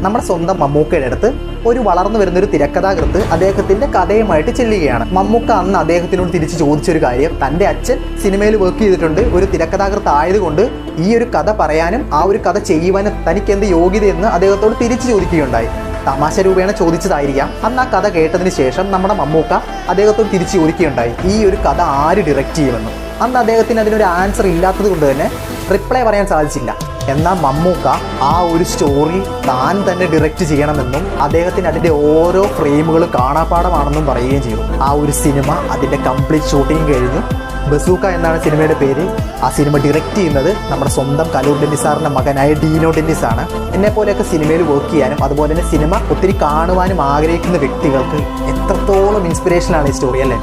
നമ്മുടെ സ്വന്തം മമ്മൂക്കയുടെ അടുത്ത് ഒരു വളർന്നു വരുന്നൊരു തിരക്കഥാകൃത്ത് അദ്ദേഹത്തിന്റെ കഥയുമായിട്ട് ചെല്ലുകയാണ്. മമ്മൂക്ക അന്ന് അദ്ദേഹത്തിനോട് തിരിച്ച് ചോദിച്ചൊരു കാര്യം, തൻ്റെ അച്ഛൻ സിനിമയിൽ വർക്ക് ചെയ്തിട്ടുണ്ട്, ഒരു തിരക്കഥാകൃത്ത് ആയതുകൊണ്ട് ഈ ഒരു കഥ പറയാനും ആ ഒരു കഥ ചെയ്യുവാനും തനിക്ക് എന്ത് യോഗ്യതയെന്ന് അദ്ദേഹത്തോട് തിരിച്ചു ചോദിക്കുകയുണ്ടായി. തമാശ രൂപേണ ചോദിച്ചതായിരിക്കാം. അന്ന് ആ കഥ കേട്ടതിന് ശേഷം നമ്മുടെ മമ്മൂക്ക അദ്ദേഹത്തോട് തിരിച്ചു ചോദിക്കുകയുണ്ടായി, ഈ ഒരു കഥ ആര് ഡയറക്റ്റ് ചെയ്യുമെന്നും. അന്ന് അദ്ദേഹത്തിന് അതിനൊരു ആൻസർ ഇല്ലാത്തത് കൊണ്ട് തന്നെ റിപ്ലൈ പറയാൻ സാധിച്ചില്ല. എന്നാൽ മമ്മൂക്ക ആ ഒരു സ്റ്റോറി താൻ തന്നെ ഡയറക്റ്റ് ചെയ്യണമെന്നും അദ്ദേഹത്തിന് അതിൻ്റെ ഓരോ ഫ്രെയിമുകളും കാണാപ്പാടമാണെന്നും പറയുകയും ചെയ്തു. ആ ഒരു സിനിമ അതിൻ്റെ കംപ്ലീറ്റ് ഷൂട്ടിങ് കഴിഞ്ഞു. ബസൂക്ക എന്നാണ് സിനിമയുടെ പേര്. ആ സിനിമ ഡയറക്റ്റ് ചെയ്യുന്നത് നമ്മുടെ സ്വന്തം കലൂർ ഡെന്നിസ് സാറിൻ്റെ മകനായ ഡീനോ ഡെന്നിസ് ആണ്. എന്നെപ്പോലെയൊക്കെ സിനിമയിൽ വർക്ക് ചെയ്യാനും അതുപോലെ തന്നെ സിനിമ ഒത്തിരി കാണുവാനും ആഗ്രഹിക്കുന്ന വ്യക്തികൾക്ക് എത്രത്തോളം ഇൻസ്പിറേഷനാണ് ഈ സ്റ്റോറി, അല്ലേ?